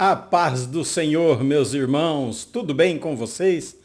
A paz do Senhor, meus irmãos, tudo bem com vocês?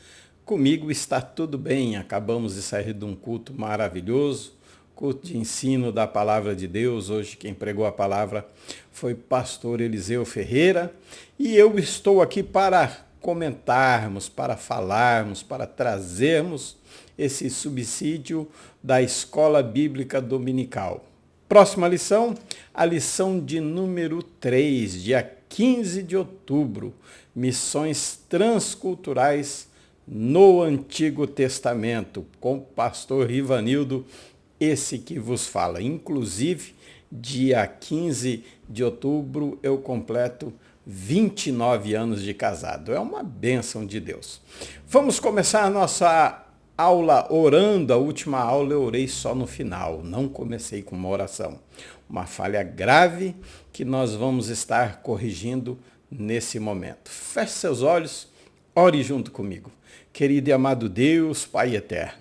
Comigo está tudo bem. Acabamos de sair de um culto maravilhoso, culto de ensino da palavra de Deus. Hoje quem pregou a palavra foi pastor Eliseu Ferreira e eu estou aqui para comentarmos, para falarmos, para trazermos esse subsídio da Escola Bíblica Dominical. Próxima lição, a lição de número 3, dia 15 de outubro, missões transculturais no Antigo Testamento, com o pastor Rivanildo, esse que vos fala. Inclusive, dia 15 de outubro eu completo 29 anos de casado. É uma bênção de Deus. Vamos começar a nossa aula orando. A última aula eu orei só no final, não comecei com uma oração. Uma falha grave que nós vamos estar corrigindo nesse momento. Feche seus olhos, ore junto comigo. Querido e amado Deus, Pai eterno,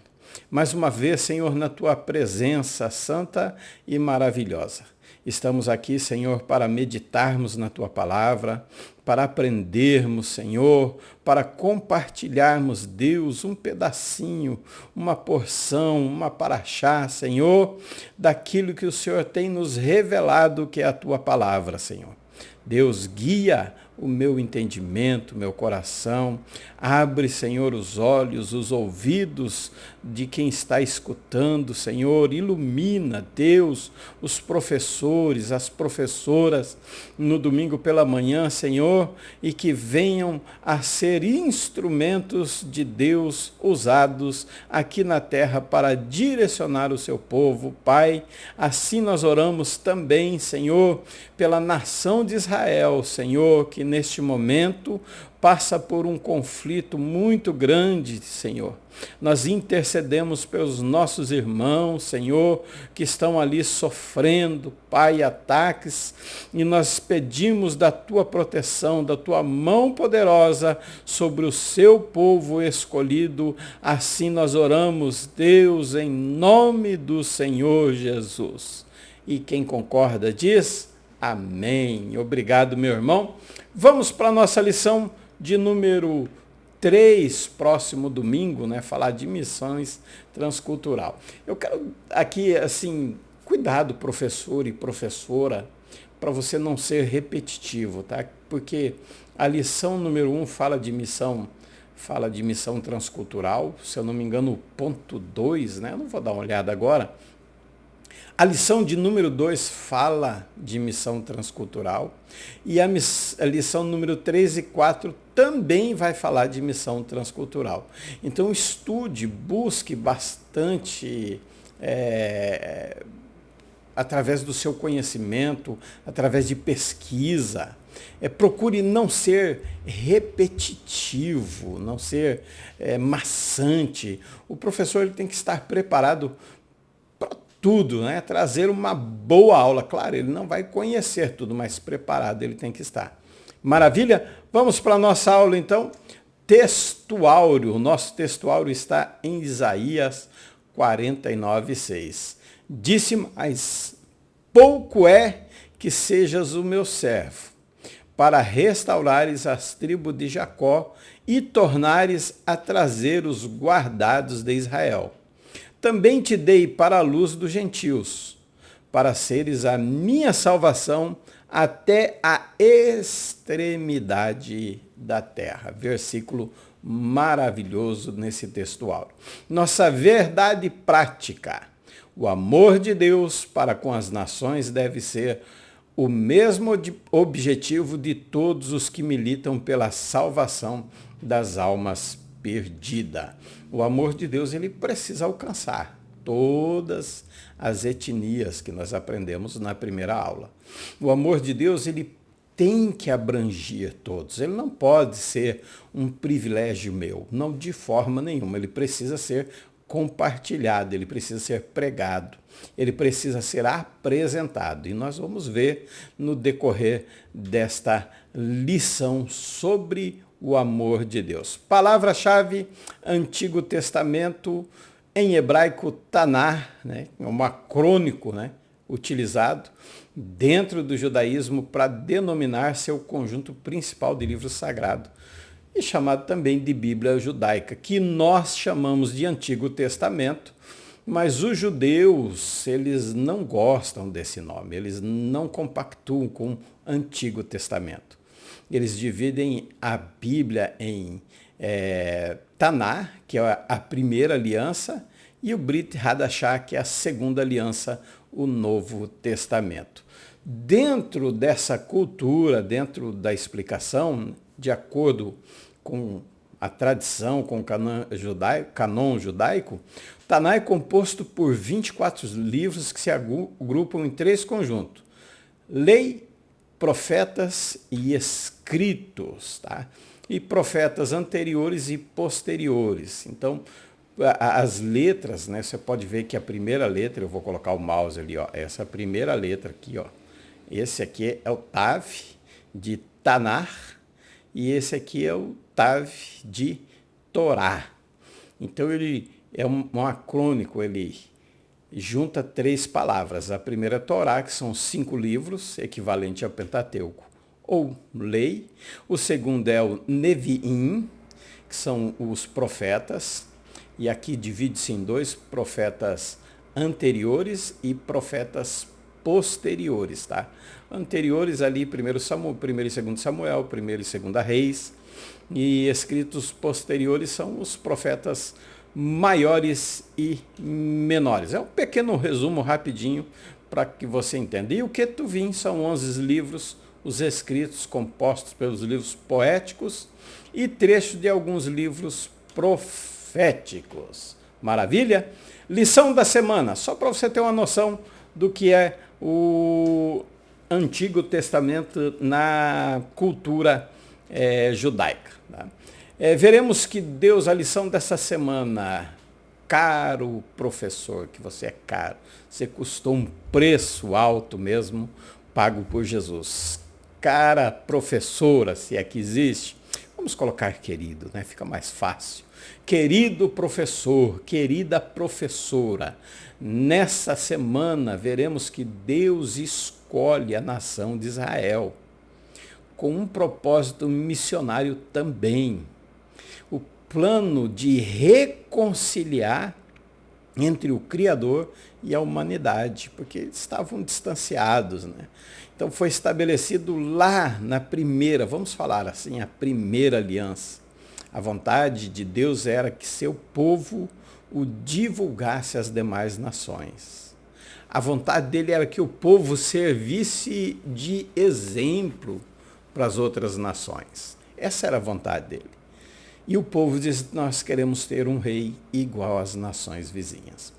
mais uma vez, Senhor, na tua presença santa e maravilhosa. Estamos aqui, Senhor, para meditarmos na tua palavra, para aprendermos, Senhor, para compartilharmos, Deus, um pedacinho, uma porção, uma paraxá, Senhor, daquilo que o Senhor tem nos revelado, que é a tua palavra, Senhor. Deus, guia o meu entendimento, meu coração. Abre, Senhor, os olhos, os ouvidos de quem está escutando, Senhor. Ilumina, Deus, os professores, as professoras no domingo pela manhã, Senhor, e que venham a ser instrumentos de Deus usados aqui na terra para direcionar o seu povo, Pai. Assim nós oramos também, Senhor, pela nação de Israel, Senhor, que neste momento passa por um conflito muito grande, Senhor. Nós intercedemos pelos nossos irmãos, Senhor, que estão ali sofrendo, Pai, ataques, e nós pedimos da tua proteção, da tua mão poderosa sobre o seu povo escolhido. Assim nós oramos, Deus, em nome do Senhor Jesus. E quem concorda diz amém. Obrigado, meu irmão. Vamos para a nossa lição de número 3, próximo domingo, né? Falar de missões transcultural. Eu quero aqui, assim, cuidado, professor e professora, para você não ser repetitivo, tá? Porque a lição número 1 fala de missão transcultural, se eu não me engano, o ponto 2, né? Eu não vou dar uma olhada agora. A lição de número 2 fala de missão transcultural e a lição número 3 e 4 também vai falar de missão transcultural. Então estude, busque bastante através do seu conhecimento, através de pesquisa. Procure não ser repetitivo, não ser maçante. O professor ele tem que estar preparado tudo, né? Trazer uma boa aula. Claro, ele não vai conhecer tudo, mas preparado ele tem que estar. Maravilha? Vamos para a nossa aula, então. Textuário. O nosso textuário está em Isaías 49:6. Disse mais: pouco é que sejas o meu servo, para restaurares as tribos de Jacó e tornares a trazer os guardados de Israel. Também te dei para a luz dos gentios, para seres a minha salvação até a extremidade da terra. Versículo maravilhoso nesse textuário. Nossa verdade prática. O amor de Deus para com as nações deve ser o mesmo objetivo de todos os que militam pela salvação das almas perdidas. O amor de Deus ele precisa alcançar todas as etnias que nós aprendemos na primeira aula. O amor de Deus ele tem que abranger todos. Ele não pode ser um privilégio meu, não de forma nenhuma. Ele precisa ser compartilhado, ele precisa ser pregado, ele precisa ser apresentado. E nós vamos ver no decorrer desta lição sobre o amor de Deus. Palavra-chave, Antigo Testamento, em hebraico, Taná, né? É um acrônico, né? utilizado dentro do judaísmo para denominar seu conjunto principal de livros sagrados, e chamado também de Bíblia judaica, que nós chamamos de Antigo Testamento, mas os judeus, eles não gostam desse nome, eles não compactuam com o Antigo Testamento. Eles dividem a Bíblia em Taná, que é a primeira aliança, e o Brit Hadashah, que é a segunda aliança, o Novo Testamento. Dentro dessa cultura, dentro da explicação, de acordo com a tradição, com o canon judaico, Taná é composto por 24 livros que se agrupam em 3 conjuntos: lei, profetas e escritos, tá? E profetas anteriores e posteriores. Então, as letras, né? Você pode ver que a primeira letra, eu vou colocar o mouse ali, ó, essa primeira letra aqui, ó. Esse aqui é o Tav de Tanar e esse aqui é o Tav de Torá. Então ele é um acrônico, ele junta 3 palavras. A primeira é Torá, que são 5 livros, equivalente ao Pentateuco, ou lei. O segundo é o Neviim, que são os profetas, e aqui divide-se em 2, profetas anteriores e profetas posteriores, tá? Anteriores ali, 1º e 2º Samuel, 1º e 2ª Reis, e escritos posteriores são os profetas maiores e menores. É um pequeno resumo rapidinho para que você entenda. E o Ketuvim são 11 livros, os escritos compostos pelos livros poéticos e trechos de alguns livros proféticos. Maravilha? Lição da semana, só para você ter uma noção do que é o Antigo Testamento na cultura judaica. Tá? Veremos que Deus, a lição dessa semana, caro professor, que você é caro, você custou um preço alto mesmo, pago por Jesus. Cara professora, se é que existe, vamos colocar querido, né? Fica mais fácil. Querido professor, querida professora, nessa semana veremos que Deus escolhe a nação de Israel com um propósito missionário também. O plano de reconciliar entre o Criador e a humanidade, porque eles estavam distanciados, né? Então foi estabelecido lá na primeira, vamos falar assim, a primeira aliança. A vontade de Deus era que seu povo o divulgasse às demais nações. A vontade dele era que o povo servisse de exemplo para as outras nações. Essa era a vontade dele. E o povo diz: nós queremos ter um rei igual às nações vizinhas.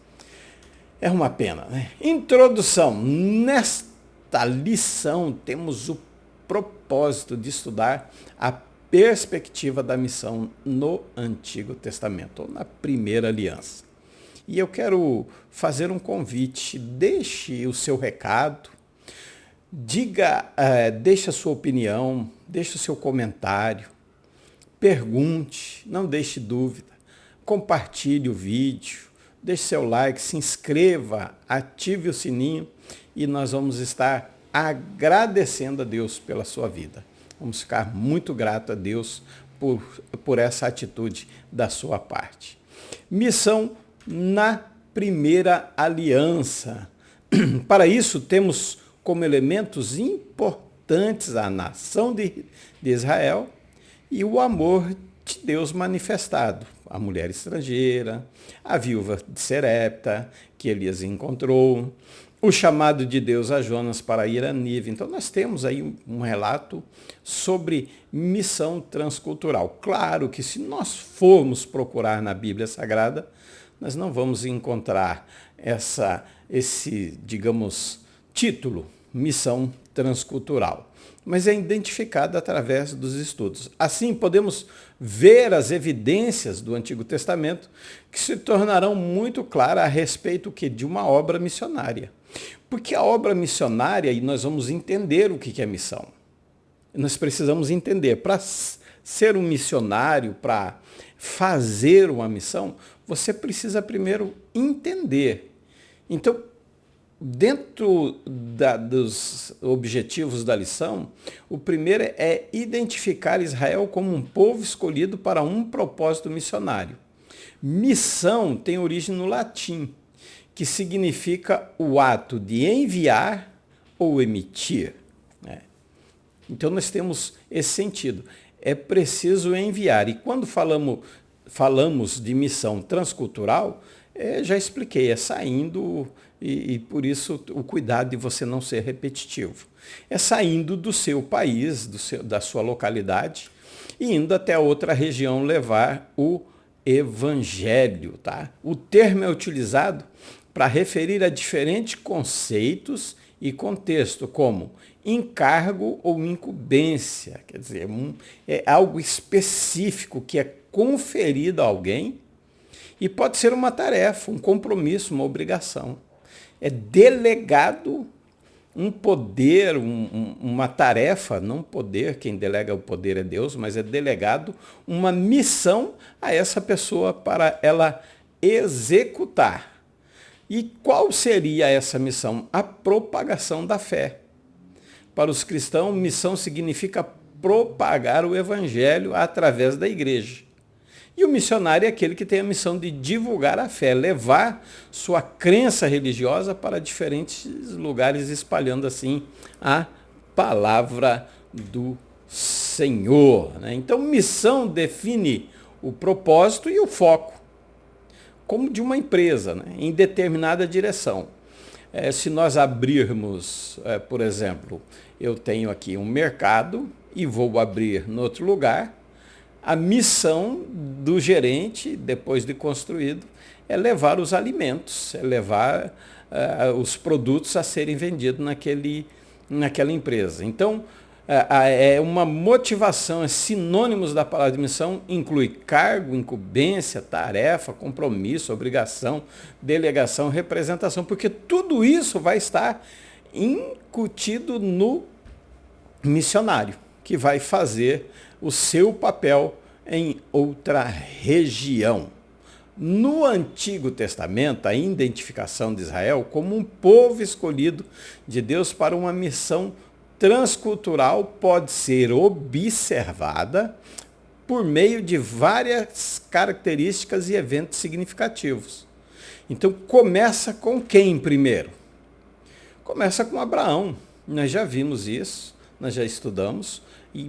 É uma pena, né? Introdução. Nesta lição temos o propósito de estudar a perspectiva da missão no Antigo Testamento, ou na Primeira Aliança. E eu quero fazer um convite: deixe o seu recado, deixe a sua opinião, deixe o seu comentário, pergunte, não deixe dúvida, compartilhe o vídeo, deixe seu like, se inscreva, ative o sininho e nós vamos estar agradecendo a Deus pela sua vida. Vamos ficar muito gratos a Deus por essa atitude da sua parte. Missão na Primeira Aliança. Para isso, temos como elementos importantes a nação de Israel e o amor de Deus manifestado. A mulher estrangeira, a viúva de Serepta, que Elias encontrou, o chamado de Deus a Jonas para ir a Nínive. Então nós temos aí um relato sobre missão transcultural. Claro que se nós formos procurar na Bíblia Sagrada, nós não vamos encontrar esse, digamos, título, missão transcultural. Mas é identificado através dos estudos. Assim, podemos ver as evidências do Antigo Testamento que se tornarão muito claras a respeito de uma obra missionária. Porque a obra missionária, e nós vamos entender o que é missão. Nós precisamos entender, para ser um missionário, para fazer uma missão, você precisa primeiro entender. Então, dentro dos objetivos da lição, o primeiro é identificar Israel como um povo escolhido para um propósito missionário. Missão tem origem no latim, que significa o ato de enviar ou emitir. Então nós temos esse sentido. É preciso enviar. E quando falamos de missão transcultural, já expliquei, é saindo, e por isso o cuidado de você não ser repetitivo. É saindo do seu país, da sua localidade, e indo até outra região levar o evangelho. Tá? O termo é utilizado para referir a diferentes conceitos e contexto, como encargo ou incumbência, quer dizer, é algo específico que é conferido a alguém e pode ser uma tarefa, um compromisso, uma obrigação. É delegado um poder, uma tarefa, não poder, quem delega o poder é Deus, mas é delegado uma missão a essa pessoa para ela executar. E qual seria essa missão? A propagação da fé. Para os cristãos, missão significa propagar o evangelho através da igreja. E o missionário é aquele que tem a missão de divulgar a fé, levar sua crença religiosa para diferentes lugares, espalhando assim a palavra do Senhor. Então, missão define o propósito e o foco, como de uma empresa, em determinada direção. Se nós abrirmos, por exemplo, eu tenho aqui um mercado e vou abrir em outro lugar, a missão do gerente, depois de construído, é levar os alimentos, é levar os produtos a serem vendidos naquela empresa. Então, é uma motivação, sinônimos da palavra de missão, inclui cargo, incumbência, tarefa, compromisso, obrigação, delegação, representação, porque tudo isso vai estar incutido no missionário, que vai fazer o seu papel em outra região. No Antigo Testamento, a identificação de Israel como um povo escolhido de Deus para uma missão transcultural pode ser observada por meio de várias características e eventos significativos. Então, começa com quem primeiro? Começa com Abraão. Nós já vimos isso, nós já estudamos,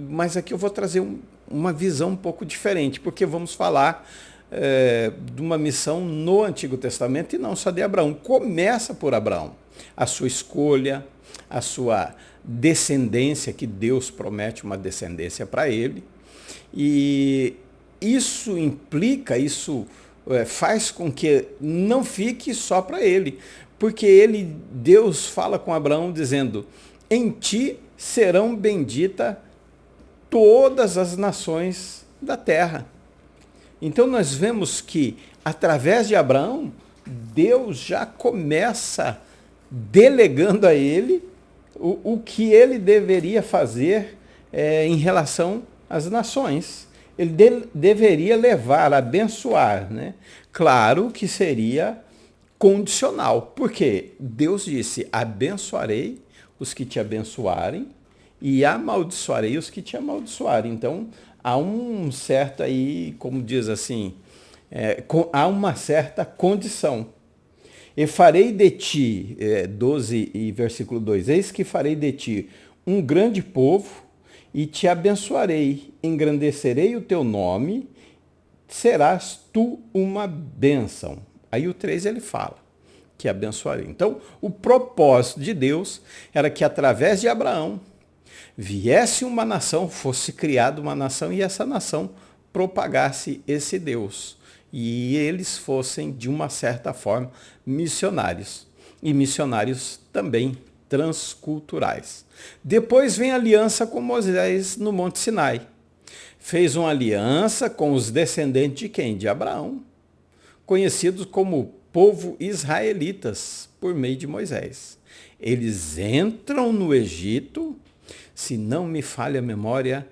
mas aqui eu vou trazer uma visão um pouco diferente, porque vamos falar de uma missão no Antigo Testamento e não só de Abraão. Começa por Abraão, a sua escolha, a sua descendência, que Deus promete uma descendência para ele. E isso implica, faz com que não fique só para ele, porque Deus fala com Abraão dizendo, em ti serão benditas todas as nações da terra. Então nós vemos que, através de Abraão, Deus já começa delegando a ele o que ele deveria fazer em relação às nações. Ele deveria levar, abençoar. Claro que seria condicional, porque Deus disse, abençoarei os que te abençoarem e amaldiçoarei os que te amaldiçoarem. Então, há um certo aí, como diz assim, há uma certa condição. E farei de ti, 12 e versículo 2, eis que farei de ti um grande povo e te abençoarei, engrandecerei o teu nome, serás tu uma bênção. Aí o 3 ele fala que abençoarei. Então, o propósito de Deus era que através de Abraão viesse uma nação, fosse criada uma nação e essa nação propagasse esse Deus. E eles fossem, de uma certa forma, missionários. E missionários também transculturais. Depois vem a aliança com Moisés no Monte Sinai. Fez uma aliança com os descendentes de quem? De Abraão. Conhecidos como povo israelitas, por meio de Moisés. Eles entram no Egito, se não me falha a memória,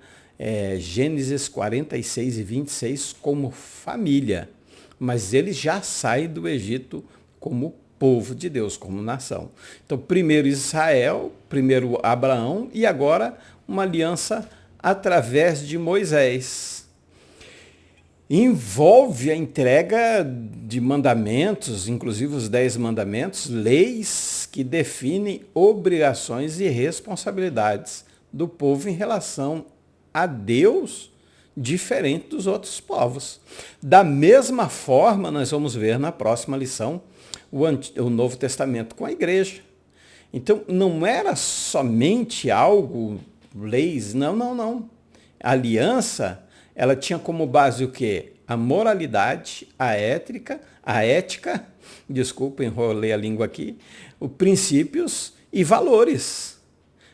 Gênesis 46 e 26, como família. Mas eles já saem do Egito como povo de Deus, como nação. Então, primeiro Israel, primeiro Abraão e agora uma aliança através de Moisés. Envolve a entrega de mandamentos, inclusive os 10 mandamentos, leis que definem obrigações e responsabilidades do povo em relação a Deus, diferente dos outros povos. Da mesma forma, nós vamos ver na próxima lição o Novo Testamento com a igreja. Então, não era somente algo, leis, não. A aliança, ela tinha como base o quê? A moralidade, a ética, desculpa, enrolei a língua aqui, os princípios e valores.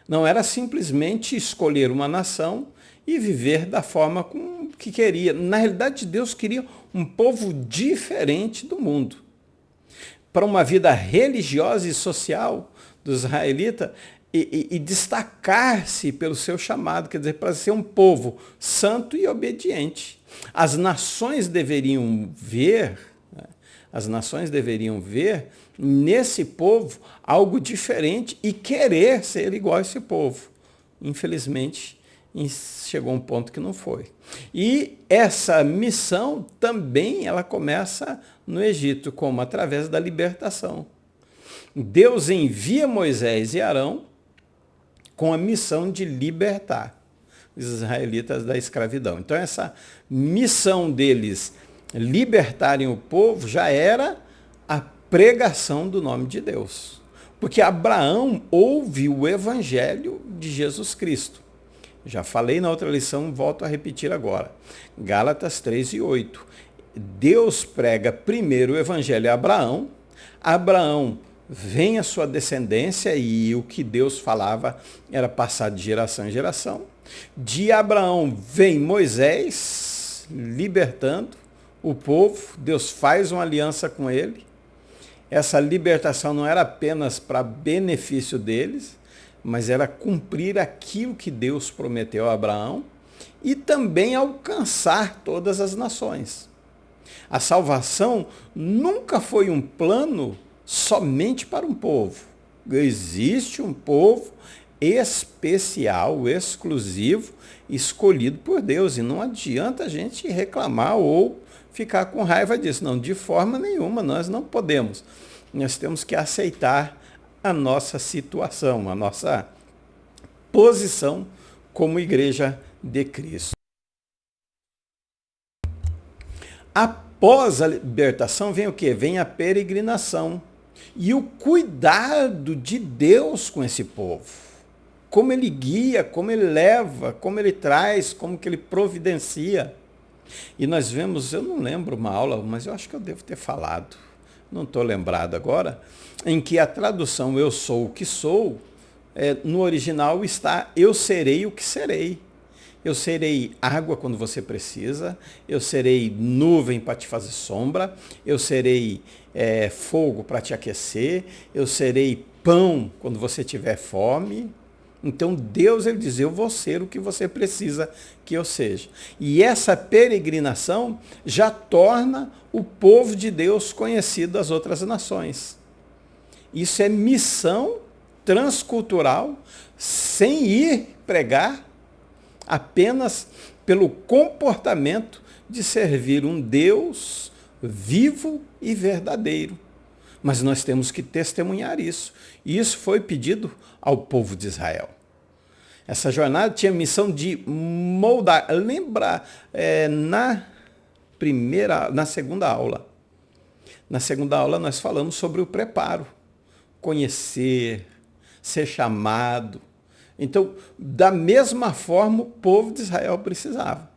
Não era simplesmente escolher uma nação e viver da forma que queria. Na realidade, Deus queria um povo diferente do mundo. Para uma vida religiosa e social do israelita e destacar-se pelo seu chamado, quer dizer, para ser um povo santo e obediente. As nações deveriam ver nesse povo algo diferente e querer ser igual a esse povo. Infelizmente, chegou um ponto que não foi. E essa missão também ela começa no Egito, como através da libertação. Deus envia Moisés e Arão com a missão de libertar os israelitas da escravidão. Então essa missão deles libertarem o povo já era a pregação do nome de Deus. Porque Abraão ouve o evangelho de Jesus Cristo. Já falei na outra lição, volto a repetir agora. Gálatas 3:8. Deus prega primeiro o evangelho a Abraão. Abraão vem a sua descendência e o que Deus falava era passado de geração em geração. De Abraão vem Moisés libertando o povo. Deus faz uma aliança com ele. Essa libertação não era apenas para benefício deles, mas era cumprir aquilo que Deus prometeu a Abraão e também alcançar todas as nações. A salvação nunca foi um plano somente para um povo. Existe um povo especial, exclusivo, escolhido por Deus. E não adianta a gente reclamar ou ficar com raiva disso. Não, de forma nenhuma, nós não podemos. Nós temos que aceitar a nossa situação, a nossa posição como igreja de Cristo. Após a libertação vem o quê? Vem a peregrinação e o cuidado de Deus com esse povo. Como ele guia, como ele leva, como ele traz, como que ele providencia. E nós vemos, eu não lembro uma aula, mas eu acho que eu devo ter falado, não estou lembrado agora, em que a tradução eu sou o que sou, no original está eu serei o que serei. Eu serei água quando você precisa, eu serei nuvem para te fazer sombra, eu serei fogo para te aquecer, eu serei pão quando você tiver fome. Então Deus, ele diz, eu vou ser o que você precisa que eu seja. E essa peregrinação já torna o povo de Deus conhecido das outras nações. Isso é missão transcultural, sem ir pregar, apenas pelo comportamento de servir um Deus vivo e verdadeiro. Mas nós temos que testemunhar isso. E isso foi pedido ao povo de Israel. Essa jornada tinha a missão de moldar. Lembra, na segunda aula. Na segunda aula nós falamos sobre o preparo. Conhecer, ser chamado. Então, da mesma forma, o povo de Israel precisava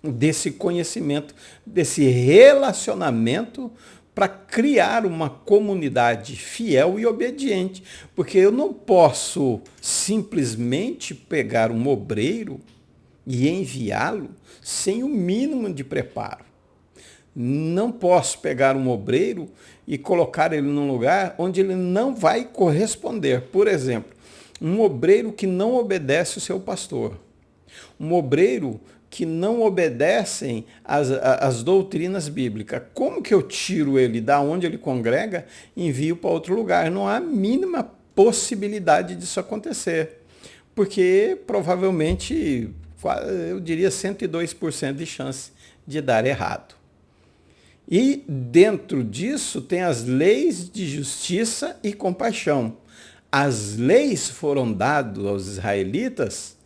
desse conhecimento, desse relacionamento para criar uma comunidade fiel e obediente. Porque eu não posso simplesmente pegar um obreiro e enviá-lo sem o mínimo de preparo. Não posso pegar um obreiro e colocar ele num lugar onde ele não vai corresponder. Por exemplo, um obreiro que não obedece o seu pastor. Um obreiro que não obedecem às doutrinas bíblicas. Como que eu tiro ele da onde ele congrega e envio para outro lugar? Não há a mínima possibilidade disso acontecer, porque provavelmente, eu diria 102% de chance de dar errado. E dentro disso tem as leis de justiça e compaixão. As leis foram dadas aos israelitas,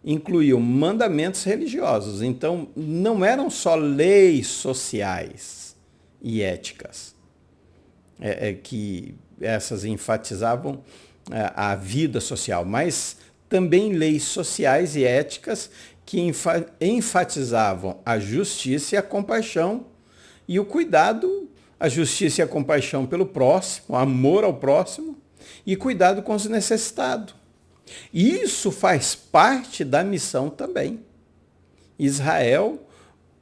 incluíam mandamentos religiosos. Então, não eram só leis sociais e éticas, que essas enfatizavam a vida social, mas também leis sociais e éticas que enfatizavam a justiça e a compaixão e o cuidado, a justiça e a compaixão pelo próximo, amor ao próximo e cuidado com os necessitados. Isso faz parte da missão também. Israel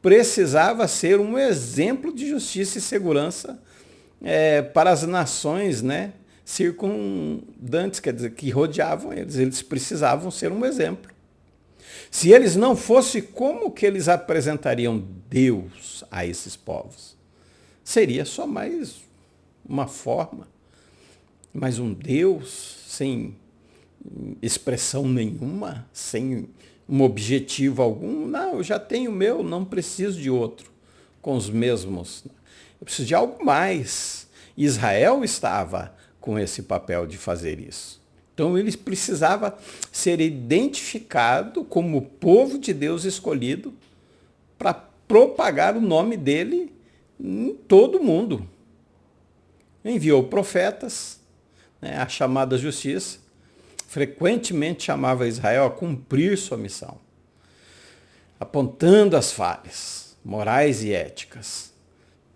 precisava ser um exemplo de justiça e segurança para as nações, né, circundantes, quer dizer, que rodeavam eles. Eles precisavam ser um exemplo. Se eles não fossem, como que eles apresentariam Deus a esses povos? Seria só mais uma forma, mais um Deus sem expressão nenhuma, sem um objetivo algum. Não, eu já tenho o meu, não preciso de outro com os mesmos. Eu preciso de algo mais. Israel estava com esse papel de fazer isso. Então ele precisava ser identificado como o povo de Deus escolhido para propagar o nome dele em todo o mundo. Enviou profetas, né, a chamada justiça, frequentemente chamava Israel a cumprir sua missão, apontando as falhas morais e éticas,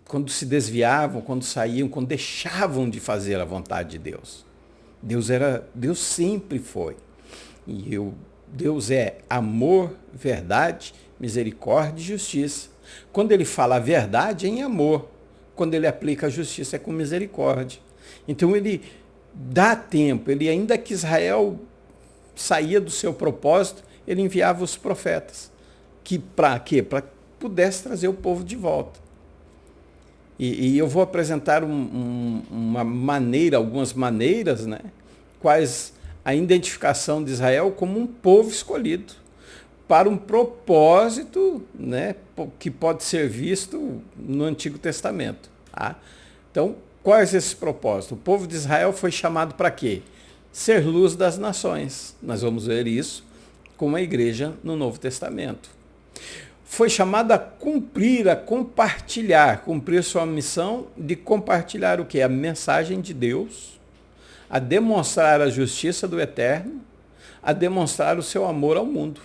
quando se desviavam, quando saíam, quando deixavam de fazer a vontade de Deus. Deus sempre foi. E Deus é amor, verdade, misericórdia e justiça. Quando ele fala a verdade, é em amor. Quando ele aplica a justiça, é com misericórdia. Então ele dá tempo. Ele, ainda que Israel saía do seu propósito, ele enviava os profetas. Para quê? Para que pudesse trazer o povo de volta. E eu vou apresentar algumas maneiras, né, quais a identificação de Israel como um povo escolhido para um propósito, né, que pode ser visto no Antigo Testamento. Tá? Então, quais esses propósitos? O povo de Israel foi chamado para quê? Ser luz das nações. Nós vamos ver isso com a igreja no Novo Testamento. Foi chamado a cumprir, a compartilhar, cumprir sua missão de compartilhar o quê? A mensagem de Deus, a demonstrar a justiça do Eterno, a demonstrar o seu amor ao mundo.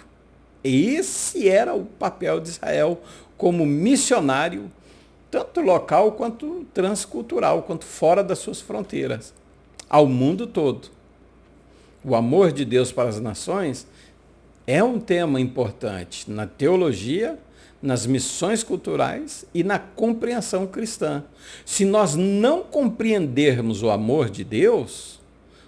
E esse era o papel de Israel como missionário, tanto local quanto transcultural, quanto fora das suas fronteiras, ao mundo todo. O amor de Deus para as nações é um tema importante na teologia, nas missões culturais e na compreensão cristã. Se nós não compreendermos o amor de Deus,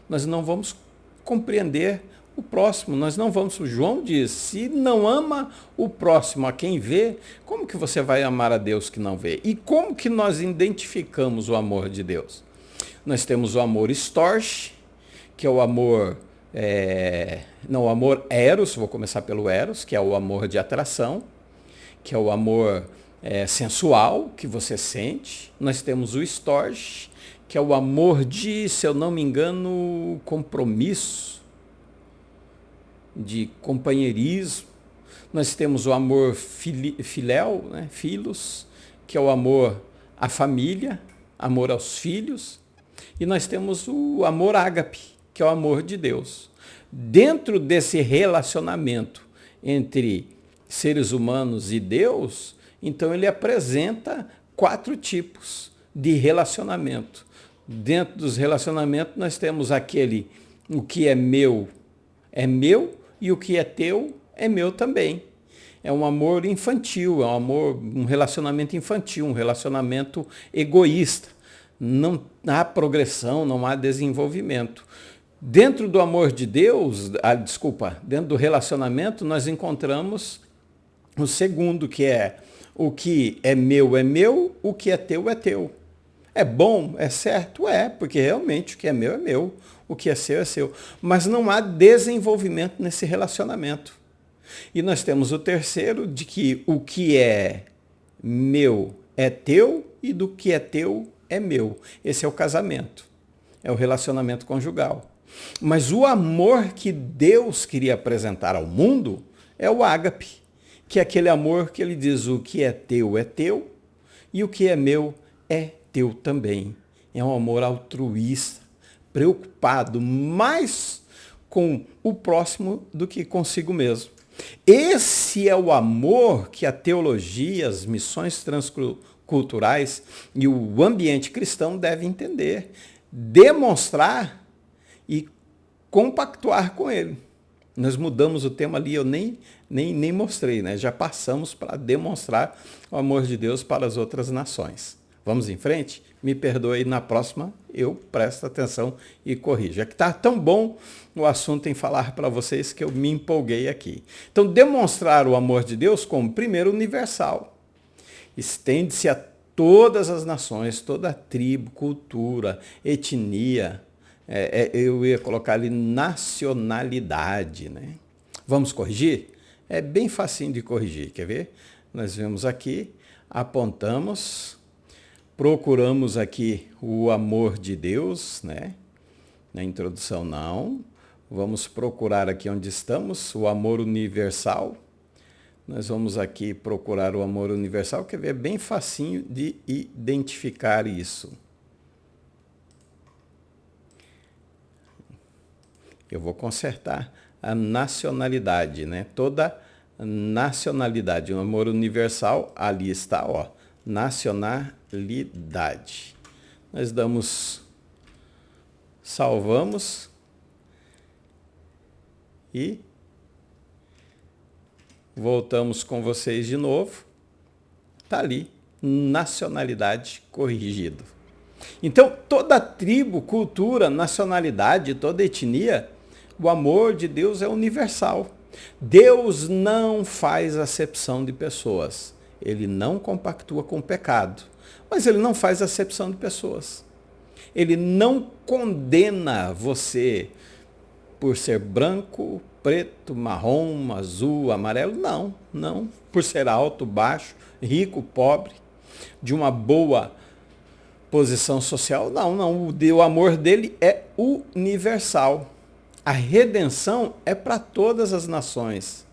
nós não vamos compreender o próximo. Nós não vamos. João diz, se não ama o próximo a quem vê, como que você vai amar a Deus que não vê? E como que nós identificamos o amor de Deus? Nós temos o amor storge, que é o amor... o amor eros, vou começar pelo eros, que é o amor de atração, que é o amor sensual que você sente. Nós temos o storge, que é o amor de, se eu não me engano, compromisso, de companheirismo. Nós temos o amor filéu, né, filos, que é o amor à família, amor aos filhos. E nós temos o amor ágape, que é o amor de Deus. Dentro desse relacionamento entre seres humanos e Deus, então ele apresenta 4 tipos de relacionamento. Dentro dos relacionamentos nós temos o que é meu, e o que é teu é meu também. É um amor infantil, um relacionamento infantil, um relacionamento egoísta. Não há progressão, não há desenvolvimento. Dentro do amor de Deus, dentro do relacionamento, nós encontramos O segundo, que é o que é meu, o que é teu é teu. É bom? É certo? É, porque realmente o que é meu, o que é seu é seu. Mas não há desenvolvimento nesse relacionamento. E nós temos o terceiro, de que o que é meu é teu e do que é teu é meu. Esse é o casamento, é o relacionamento conjugal. Mas o amor que Deus queria apresentar ao mundo é o ágape, que é aquele amor que ele diz: o que é teu e o que é meu é teu também. É um amor altruísta, preocupado mais com o próximo do que consigo mesmo. Esse é o amor que a teologia, as missões transculturais e o ambiente cristão devem entender, demonstrar e compactuar com ele. Nós mudamos o tema ali, eu nem mostrei, né? Já passamos para demonstrar o amor de Deus para as outras nações. Vamos em frente? Me perdoe, na próxima eu presto atenção e corrijo. É que está tão bom o assunto em falar para vocês que eu me empolguei aqui. Então, demonstrar o amor de Deus como, primeiro, universal. Estende-se a todas as nações, toda tribo, cultura, etnia. Eu ia colocar ali nacionalidade, né? Vamos corrigir? É bem facinho de corrigir, quer ver? Nós vemos aqui, apontamos, procuramos aqui o amor de Deus, né? Na introdução não. Vamos procurar aqui onde estamos, o amor universal. Nós vamos aqui procurar o amor universal, quer ver? É bem facinho de identificar isso. Eu vou consertar a nacionalidade, né? Toda nacionalidade, o amor universal, ali está, ó, nacionalidade. Nós damos, salvamos e voltamos com vocês de novo. Está ali, nacionalidade corrigido. Então, toda tribo, cultura, nacionalidade, toda etnia, o amor de Deus é universal. Deus não faz acepção de pessoas. Ele não compactua com o pecado. Mas ele não faz acepção de pessoas. Ele não condena você por ser branco, preto, marrom, azul, amarelo. Não, não. Por ser alto, baixo, rico, pobre, de uma boa posição social. Não, não. O amor dele é universal. A redenção é para todas as nações.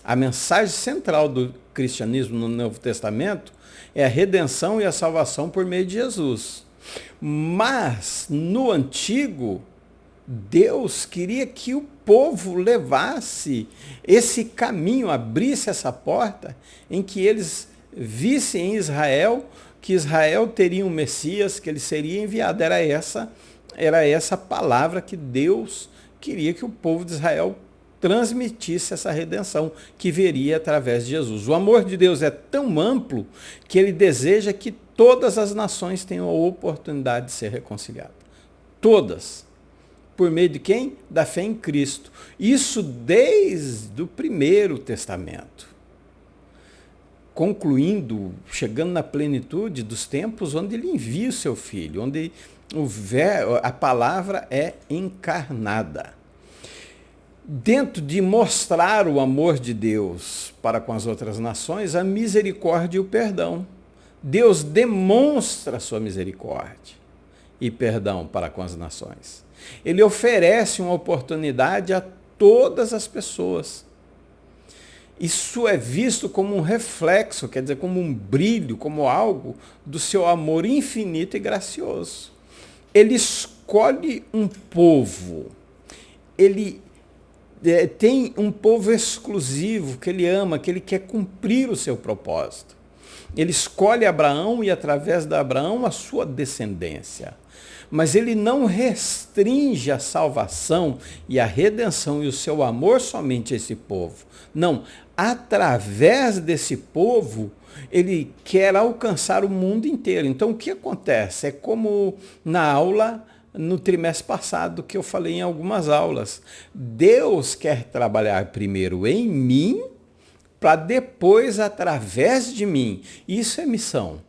A mensagem central do cristianismo no Novo Testamento é a redenção e a salvação por meio de Jesus. Mas, no Antigo, Deus queria que o povo levasse esse caminho, abrisse essa porta, em que eles vissem em Israel que Israel teria um Messias, que ele seria enviado. Era essa palavra que Deus queria que o povo de Israel transmitisse, essa redenção que viria através de Jesus. O amor de Deus é tão amplo que ele deseja que todas as nações tenham a oportunidade de ser reconciliadas. Todas. Por meio de quem? Da fé em Cristo. Isso desde o Primeiro Testamento. Concluindo, chegando na plenitude dos tempos, onde ele envia o seu Filho, onde a palavra é encarnada. Dentro de mostrar o amor de Deus para com as outras nações, a misericórdia e o perdão. Deus demonstra a sua misericórdia e perdão para com as nações. Ele oferece uma oportunidade a todas as pessoas. Isso é visto como um reflexo, quer dizer, como um brilho, como algo do seu amor infinito e gracioso. Ele escolhe um povo, ele tem um povo exclusivo que ele ama, que ele quer cumprir o seu propósito. Ele escolhe Abraão e, através de Abraão, a sua descendência. Mas ele não restringe a salvação e a redenção e o seu amor somente a esse povo. Não, através desse povo, ele quer alcançar o mundo inteiro. Então, o que acontece? É como na aula, no trimestre passado, que eu falei em algumas aulas. Deus quer trabalhar primeiro em mim, para depois, através de mim. Isso é missão,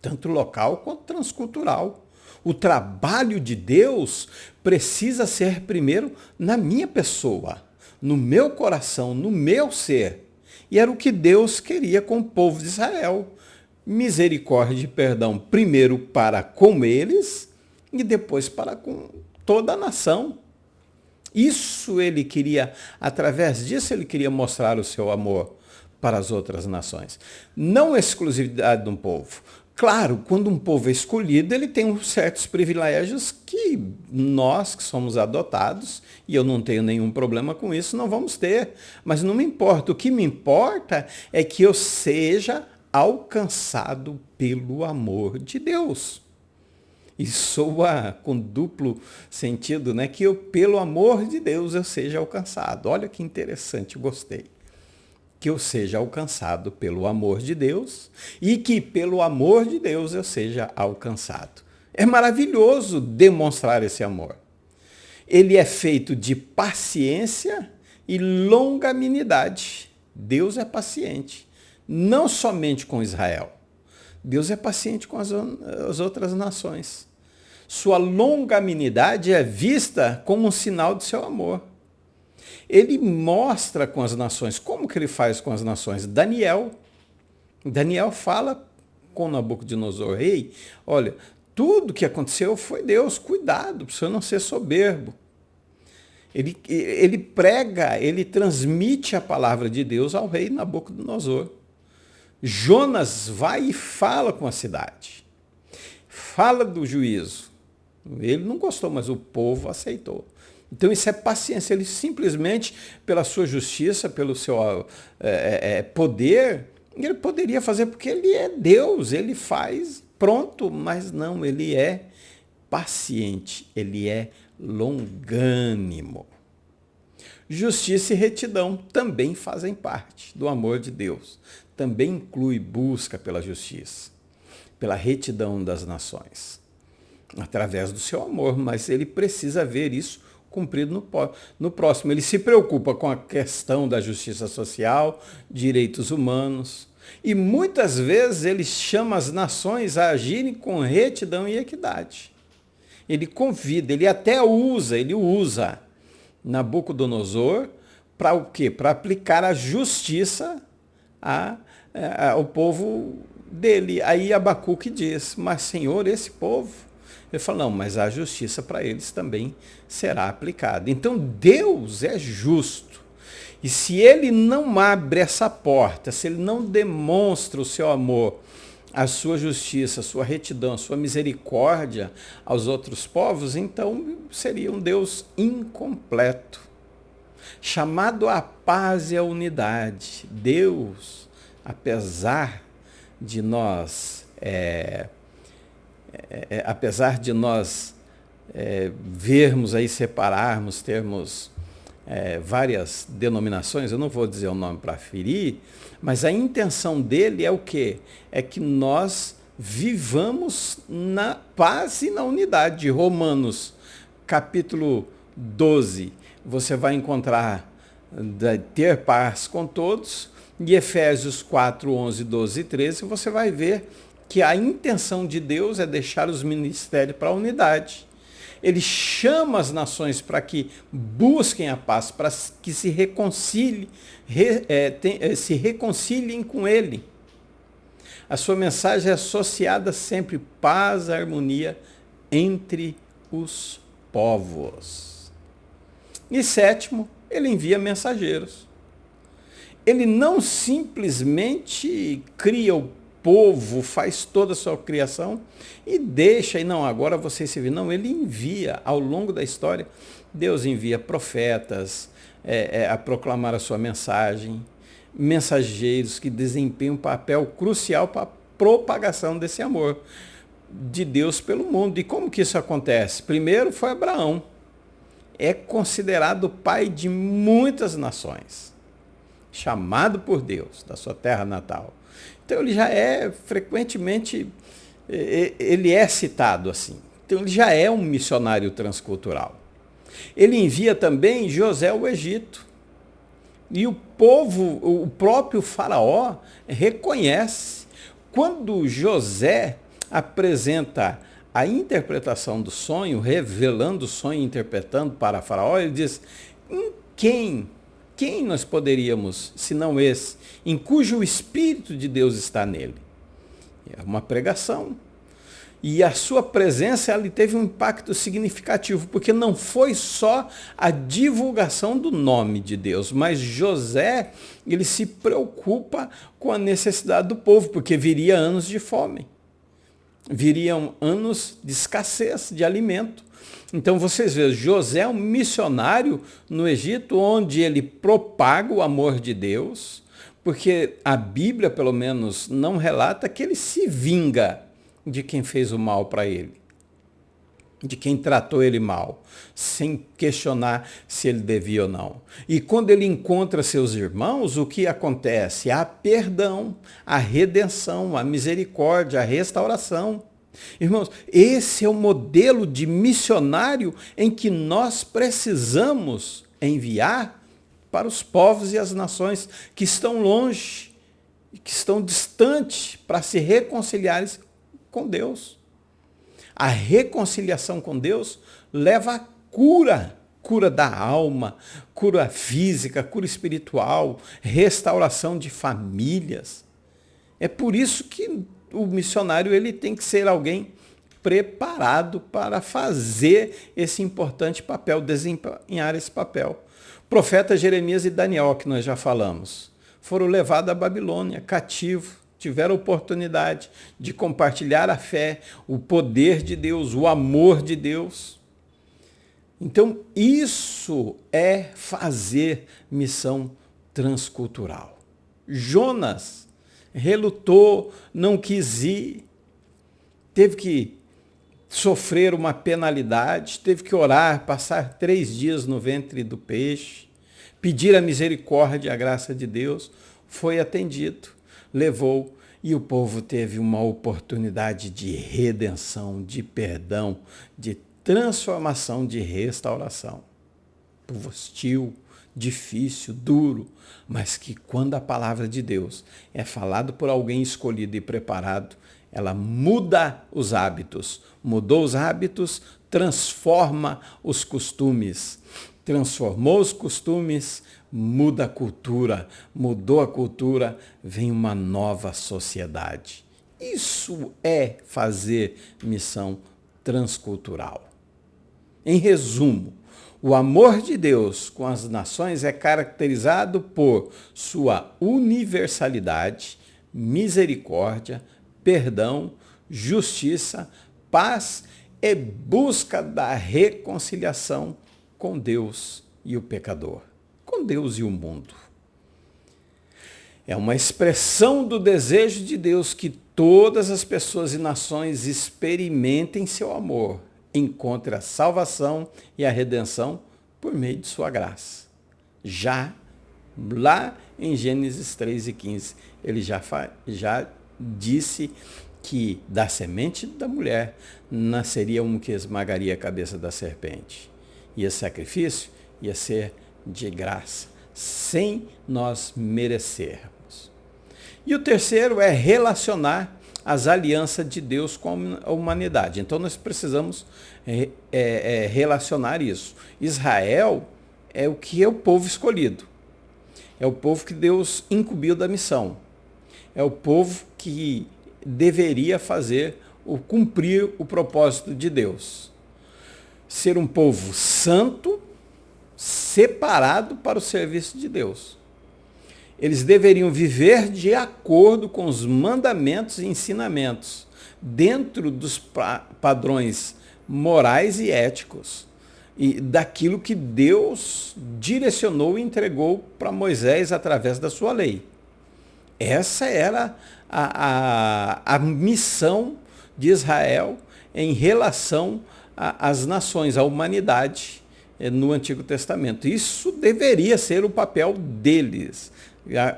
tanto local quanto transcultural. O trabalho de Deus precisa ser primeiro na minha pessoa, no meu coração, no meu ser. E era o que Deus queria com o povo de Israel. Misericórdia e perdão primeiro para com eles e depois para com toda a nação. Isso ele queria, através disso ele queria mostrar o seu amor para as outras nações. Não exclusividade de um povo. Claro, quando um povo é escolhido, ele tem certos privilégios que nós que somos adotados, e eu não tenho nenhum problema com isso, não vamos ter. Mas não me importa. O que me importa é que eu seja alcançado pelo amor de Deus. E soa com duplo sentido, né? Que eu, pelo amor de Deus, eu seja alcançado. Olha que interessante, gostei. Que eu seja alcançado pelo amor de Deus e que pelo amor de Deus eu seja alcançado. É maravilhoso demonstrar esse amor. Ele é feito de paciência e longanimidade. Deus é paciente, não somente com Israel. Deus é paciente com as outras nações. Sua longanimidade é vista como um sinal de seu amor. Ele mostra com as nações. Como que ele faz com as nações? Daniel fala com Nabucodonosor, rei, olha, tudo que aconteceu foi Deus, cuidado, para você não ser soberbo. Ele prega, ele transmite a palavra de Deus ao rei Nabucodonosor. Jonas vai e fala com a cidade. Fala do juízo. Ele não gostou, mas o povo aceitou. Então isso é paciência. Ele simplesmente, pela sua justiça, pelo seu poder, ele poderia fazer porque ele é Deus, ele faz pronto, mas não, ele é paciente, ele é longânimo. Justiça e retidão também fazem parte do amor de Deus. Também inclui busca pela justiça, pela retidão das nações, através do seu amor, mas ele precisa ver isso cumprido no próximo. Ele se preocupa com a questão da justiça social, direitos humanos, e muitas vezes ele chama as nações a agirem com retidão e equidade. Ele convida, ele até usa Nabucodonosor para o quê? Para aplicar a justiça ao povo dele. Aí Abacuque diz, mas Senhor, esse povo, ele fala, não, mas a justiça para eles também será aplicada. Então Deus é justo. E se ele não abre essa porta, se ele não demonstra o seu amor, a sua justiça, a sua retidão, a sua misericórdia aos outros povos, então seria um Deus incompleto. Chamado à paz e à unidade. Deus, apesar de nós vermos aí, separarmos, termos várias denominações, eu não vou dizer o nome para ferir, mas a intenção dele é o quê? É que nós vivamos na paz e na unidade. Romanos, capítulo 12, você vai encontrar ter paz com todos, e Efésios 4, 11, 12 e 13, você vai ver que a intenção de Deus é deixar os ministérios para a unidade. Ele chama as nações para que busquem a paz, para que se reconciliem com ele. A sua mensagem é associada sempre paz e harmonia entre os povos. E sétimo, ele envia mensageiros. Ele não simplesmente cria o povo, faz toda a sua criação e deixa, e não, agora vocês se viram. Não, ele envia, ao longo da história, Deus envia profetas a proclamar a sua mensagem, mensageiros que desempenham um papel crucial para a propagação desse amor de Deus pelo mundo. E como que isso acontece? Primeiro foi Abraão. É considerado o pai de muitas nações, chamado por Deus, da sua terra natal. Então ele já é frequentemente, ele é citado assim. Então ele já é um missionário transcultural. Ele envia também José ao Egito. E o povo, o próprio faraó, reconhece. Quando José apresenta a interpretação do sonho, revelando o sonho e interpretando para faraó, ele diz, em quem nós poderíamos, senão esse, em cujo Espírito de Deus está nele? É uma pregação. E a sua presença ali teve um impacto significativo, porque não foi só a divulgação do nome de Deus, mas José, ele se preocupa com a necessidade do povo, porque viria anos de fome, viriam anos de escassez de alimento. Então vocês veem, José é um missionário no Egito, onde ele propaga o amor de Deus, porque a Bíblia, pelo menos, não relata que ele se vinga de quem fez o mal para ele, de quem tratou ele mal, sem questionar se ele devia ou não. E quando ele encontra seus irmãos, o que acontece? Há perdão, a redenção, a misericórdia, a restauração. Irmãos, esse é o modelo de missionário em que nós precisamos enviar para os povos e as nações que estão longe, que estão distantes, para se reconciliarem com Deus. A reconciliação com Deus leva à cura da alma, cura física, cura espiritual, restauração de famílias. É por isso que o missionário ele tem que ser alguém preparado para fazer esse importante papel, desempenhar esse papel. Profeta Jeremias e Daniel, que nós já falamos, foram levados à Babilônia, cativos, tiveram a oportunidade de compartilhar a fé, o poder de Deus, o amor de Deus. Então, isso é fazer missão transcultural. Jonas relutou, não quis ir, teve que sofrer uma penalidade, teve que orar, passar 3 dias no ventre do peixe, pedir a misericórdia e a graça de Deus, foi atendido, levou, e o povo teve uma oportunidade de redenção, de perdão, de transformação, de restauração. Povo hostil, difícil, duro, mas que quando a palavra de Deus é falada por alguém escolhido e preparado, ela muda os hábitos. Mudou os hábitos, transforma os costumes. Transformou os costumes, muda a cultura. Mudou a cultura, vem uma nova sociedade. Isso é fazer missão transcultural. Em resumo, o amor de Deus com as nações é caracterizado por sua universalidade, misericórdia, perdão, justiça, paz e busca da reconciliação com Deus e o pecador, com Deus e o mundo. É uma expressão do desejo de Deus que todas as pessoas e nações experimentem seu amor, encontre a salvação e a redenção por meio de sua graça. Já lá em Gênesis 3:15, ele já disse que da semente da mulher nasceria um que esmagaria a cabeça da serpente. E esse sacrifício ia ser de graça, sem nós merecermos. E o terceiro é relacionar as alianças de Deus com a humanidade. Então nós precisamos relacionar isso. Israel é o que é o povo escolhido. É o povo que Deus incumbiu da missão. É o povo que deveria cumprir o propósito de Deus. Ser um povo santo, separado para o serviço de Deus. Eles deveriam viver de acordo com os mandamentos e ensinamentos, dentro dos padrões morais e éticos, e daquilo que Deus direcionou e entregou para Moisés através da sua lei. Essa era a missão de Israel em relação às nações, à humanidade no Antigo Testamento. Isso deveria ser o papel deles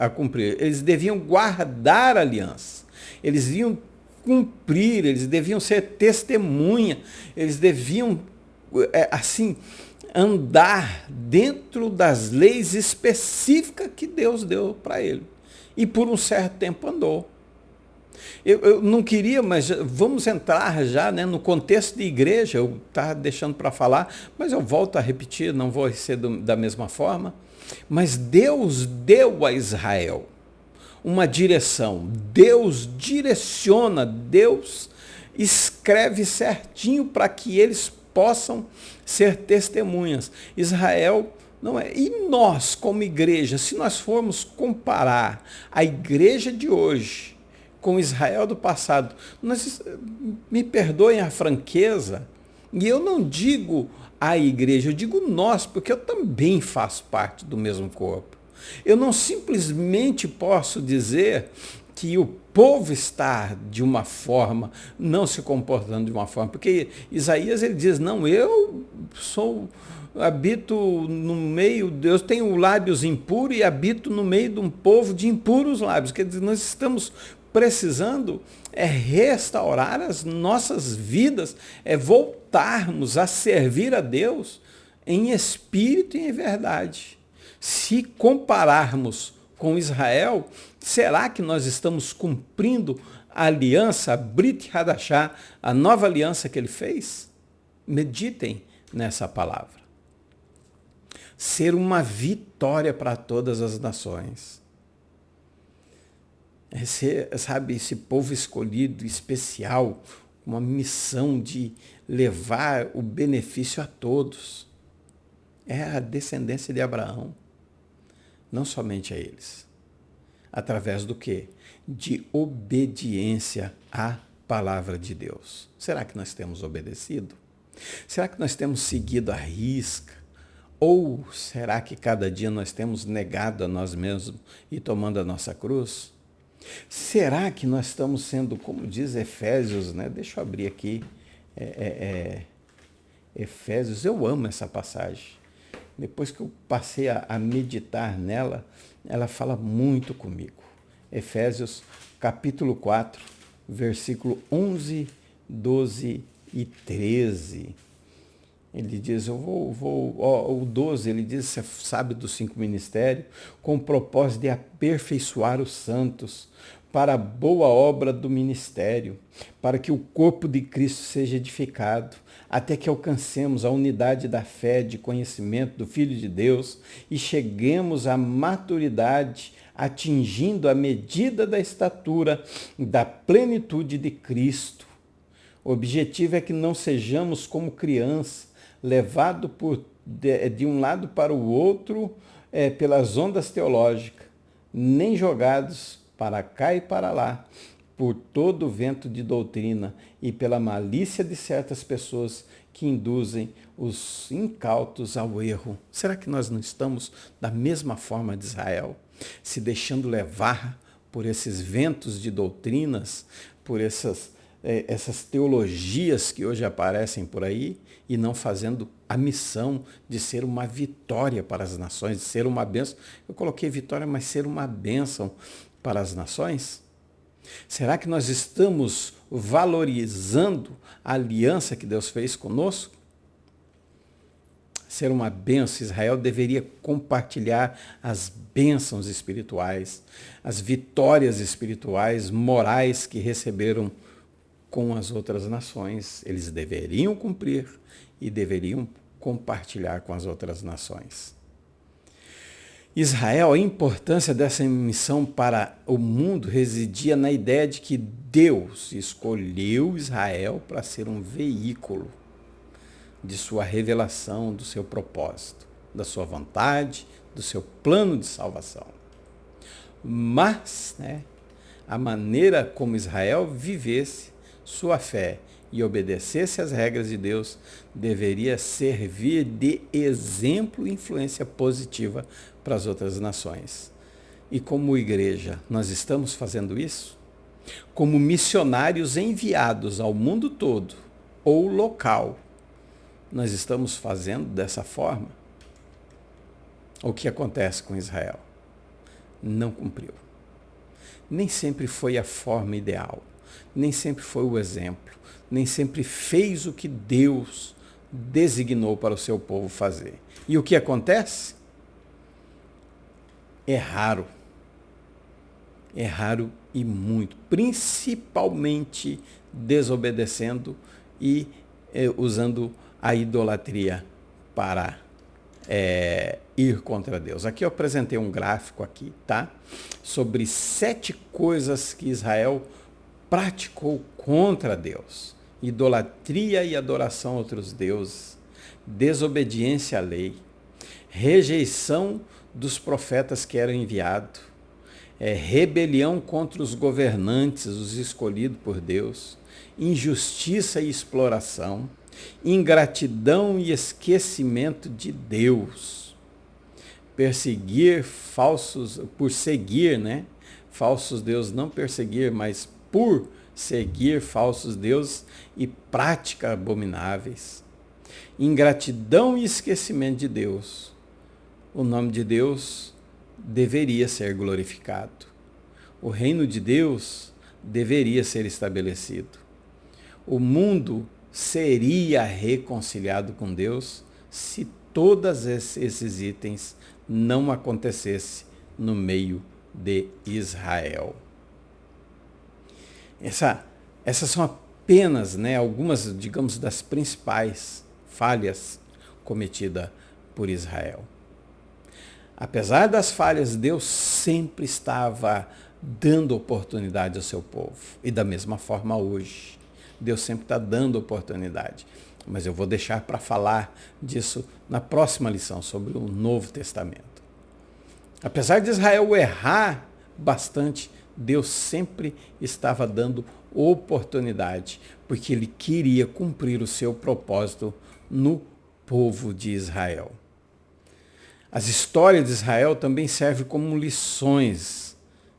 a cumprir. Eles deviam guardar a aliança, eles deviam cumprir, eles deviam ser testemunha, eles deviam andar dentro das leis específicas que Deus deu para ele. E por um certo tempo andou. Eu não queria, mas vamos entrar já, né, no contexto de igreja. Eu estava deixando para falar, mas eu volto a repetir, não vou ser da mesma forma. Mas Deus deu a Israel uma direção. Deus direciona, Deus escreve certinho para que eles possam ser testemunhas. Israel não é. E nós, como igreja, se nós formos comparar a igreja de hoje com Israel do passado, me perdoem a franqueza, e eu não digo a igreja, eu digo nós, porque eu também faço parte do mesmo corpo. Eu não simplesmente posso dizer que o povo está de uma forma, não se comportando de uma forma, porque Isaías ele diz, não, habito no meio, eu tenho lábios impuros e habito no meio de um povo de impuros lábios. Quer dizer, nós estamos precisando restaurar as nossas vidas, voltarmos a servir a Deus em espírito e em verdade. Se compararmos com Israel, será que nós estamos cumprindo a aliança, a Brit Hadashah, a nova aliança que ele fez? Meditem nessa palavra. Ser uma vitória para todas as nações. Esse povo escolhido, especial, uma missão de levar o benefício a todos. É a descendência de Abraão. Não somente a eles. Através do quê? De obediência à palavra de Deus. Será que nós temos obedecido? Será que nós temos seguido à risca? Ou será que cada dia nós temos negado a nós mesmos e tomando a nossa cruz? Será que nós estamos sendo, como diz Efésios, né? Deixa eu abrir aqui, Efésios, eu amo essa passagem. Depois que eu passei a meditar nela, ela fala muito comigo. Efésios capítulo 4, versículo 11, 12 e 13. Ele diz, o 12, ele diz, você sabe dos 5 ministérios, com o propósito de aperfeiçoar os santos para a boa obra do ministério, para que o corpo de Cristo seja edificado, até que alcancemos a unidade da fé, de conhecimento do Filho de Deus e cheguemos à maturidade, atingindo a medida da estatura da plenitude de Cristo. O objetivo é que não sejamos como crianças, levado de um lado para o outro pelas ondas teológicas, nem jogados para cá e para lá, por todo o vento de doutrina e pela malícia de certas pessoas que induzem os incautos ao erro. Será que nós não estamos da mesma forma de Israel, se deixando levar por esses ventos de doutrinas, por essas teologias que hoje aparecem por aí e não fazendo a missão de ser uma vitória para as nações, de ser uma bênção? Eu coloquei vitória, mas ser uma bênção para as nações? Será que nós estamos valorizando a aliança que Deus fez conosco? Ser uma bênção, Israel deveria compartilhar as bênçãos espirituais, as vitórias espirituais, morais que receberam com as outras nações. Eles deveriam cumprir e deveriam compartilhar com as outras nações. Israel, a importância dessa missão para o mundo residia na ideia de que Deus escolheu Israel para ser um veículo de sua revelação, do seu propósito, da sua vontade, do seu plano de salvação. Mas, a maneira como Israel vivesse sua fé e obedecesse às regras de Deus deveria servir de exemplo e influência positiva para as outras nações. E como igreja, nós estamos fazendo isso? Como missionários enviados ao mundo todo ou local, nós estamos fazendo dessa forma? O que acontece com Israel? Não cumpriu. Nem sempre foi a forma ideal, nem sempre foi o exemplo, nem sempre fez o que Deus designou para o seu povo fazer. E o que acontece? É raro e muito, principalmente desobedecendo e usando a idolatria para ir contra Deus. Aqui eu apresentei um gráfico aqui, tá? Sobre 7 coisas que Israel praticou contra Deus. Idolatria e adoração a outros deuses, desobediência à lei, rejeição dos profetas que eram enviados, rebelião contra os governantes, os escolhidos por Deus, injustiça e exploração, ingratidão e esquecimento de Deus, por seguir, né? Falsos deuses, não perseguir, mas por seguir falsos deuses e práticas abomináveis, ingratidão e esquecimento de Deus. O nome de Deus deveria ser glorificado. O reino de Deus deveria ser estabelecido. O mundo seria reconciliado com Deus se todos esses itens não acontecessem no meio de Israel. Essas são apenas, né, algumas, digamos, das principais falhas cometidas por Israel. Apesar das falhas, Deus sempre estava dando oportunidade ao seu povo. E da mesma forma hoje. Deus sempre está dando oportunidade. Mas eu vou deixar para falar disso na próxima lição, sobre o Novo Testamento. Apesar de Israel errar bastante, Deus sempre estava dando oportunidade, porque ele queria cumprir o seu propósito no povo de Israel. As histórias de Israel também servem como lições,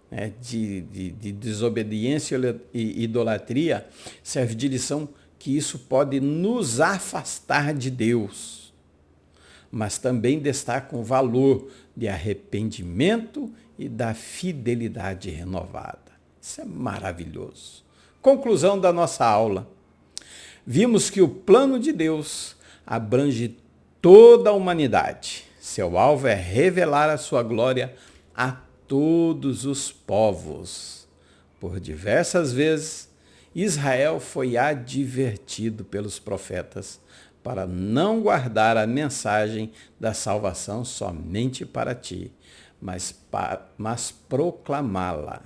né, de desobediência e idolatria, serve de lição que isso pode nos afastar de Deus, mas também destaca o valor de arrependimento e da fidelidade renovada. Isso é maravilhoso. Conclusão da nossa aula. Vimos que o plano de Deus abrange toda a humanidade. Seu alvo é revelar a sua glória a todos os povos. Por diversas vezes, Israel foi advertido pelos profetas para não guardar a mensagem da salvação somente para ti, mas proclamá-la.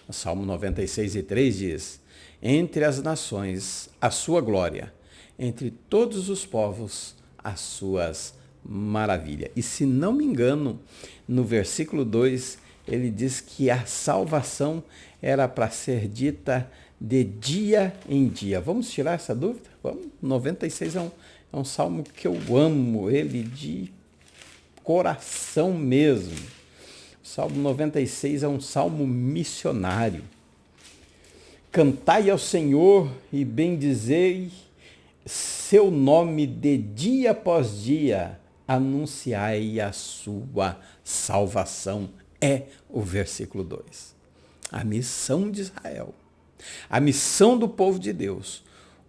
O Salmo 96:3 diz: entre as nações, a sua glória, entre todos os povos, as suas maravilhas. E se não me engano, no versículo 2, ele diz que a salvação era para ser dita de dia em dia. Vamos tirar essa dúvida? Vamos? 96 é um salmo que eu amo, ele de coração mesmo. O Salmo 96 é um salmo missionário. Cantai ao Senhor e bendizei seu nome de dia após dia, anunciai a sua salvação. É o versículo 2. A missão de Israel, a missão do povo de Deus,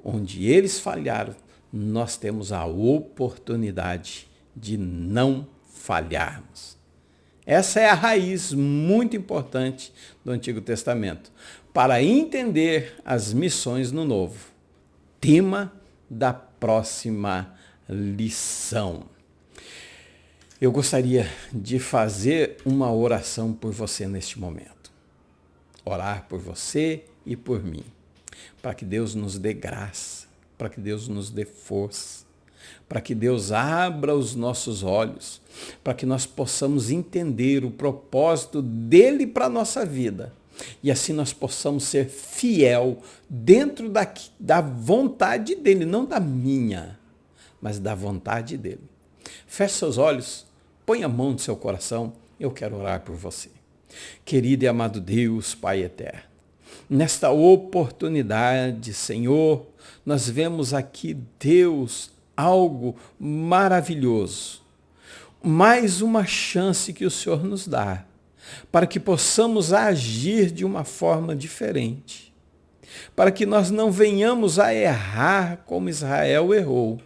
onde eles falharam, nós temos a oportunidade de não falharmos. Essa é a raiz muito importante do Antigo Testamento, para entender as missões no Novo. Tema da próxima lição. Eu gostaria de fazer uma oração por você neste momento. Orar por você e por mim, para que Deus nos dê graça, para que Deus nos dê força, para que Deus abra os nossos olhos, para que nós possamos entender o propósito dele para a nossa vida. E assim nós possamos ser fiel dentro da vontade dele, não da minha, mas da vontade dele. Feche seus olhos, põe a mão no seu coração, eu quero orar por você. Querido e amado Deus, Pai eterno, nesta oportunidade, Senhor, nós vemos aqui, Deus, algo maravilhoso. Mais uma chance que o Senhor nos dá, para que possamos agir de uma forma diferente, para que nós não venhamos a errar como Israel errou,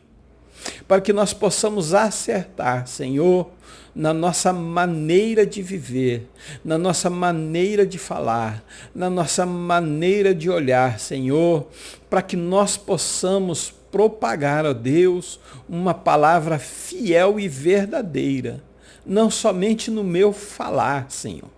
para que nós possamos acertar, Senhor, na nossa maneira de viver, na nossa maneira de falar, na nossa maneira de olhar, Senhor, para que nós possamos propagar, ó Deus, uma palavra fiel e verdadeira, não somente no meu falar, Senhor,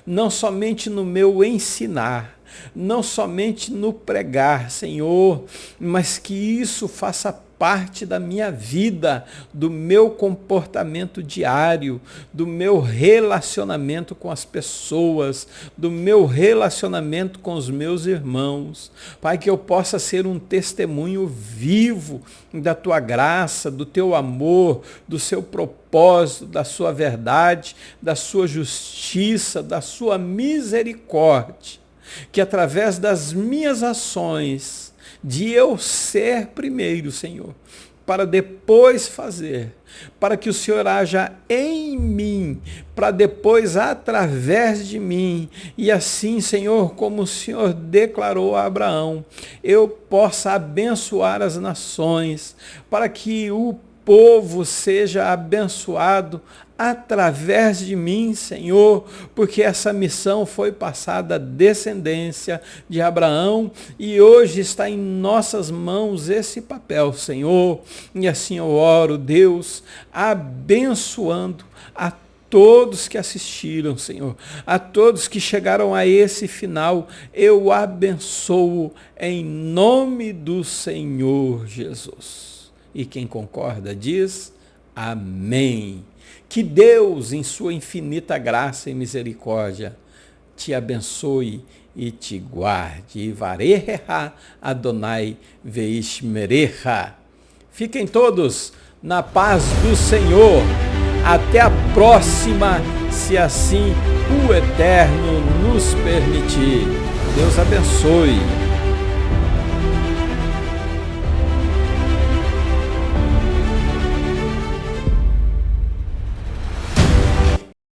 não somente no meu ensinar, não somente no pregar, Senhor, mas que isso faça parte da minha vida, do meu comportamento diário, do meu relacionamento com as pessoas, do meu relacionamento com os meus irmãos. Pai, que eu possa ser um testemunho vivo da tua graça, do teu amor, do seu propósito, da sua verdade, da sua justiça, da sua misericórdia. Que através das minhas ações, de eu ser primeiro, Senhor, para depois fazer, para que o Senhor haja em mim, para depois através de mim, e assim, Senhor, como o Senhor declarou a Abraão, eu possa abençoar as nações, para que o povo seja abençoado através de mim, Senhor, porque essa missão foi passada à descendência de Abraão e hoje está em nossas mãos esse papel, Senhor. E assim eu oro, Deus, abençoando a todos que assistiram, Senhor, a todos que chegaram a esse final, eu abençoo em nome do Senhor Jesus. E quem concorda diz amém. Que Deus, em sua infinita graça e misericórdia, te abençoe e te guarde. Vareha Adonai veishmerecha. Fiquem todos na paz do Senhor. Até a próxima, se assim o Eterno nos permitir. Deus abençoe.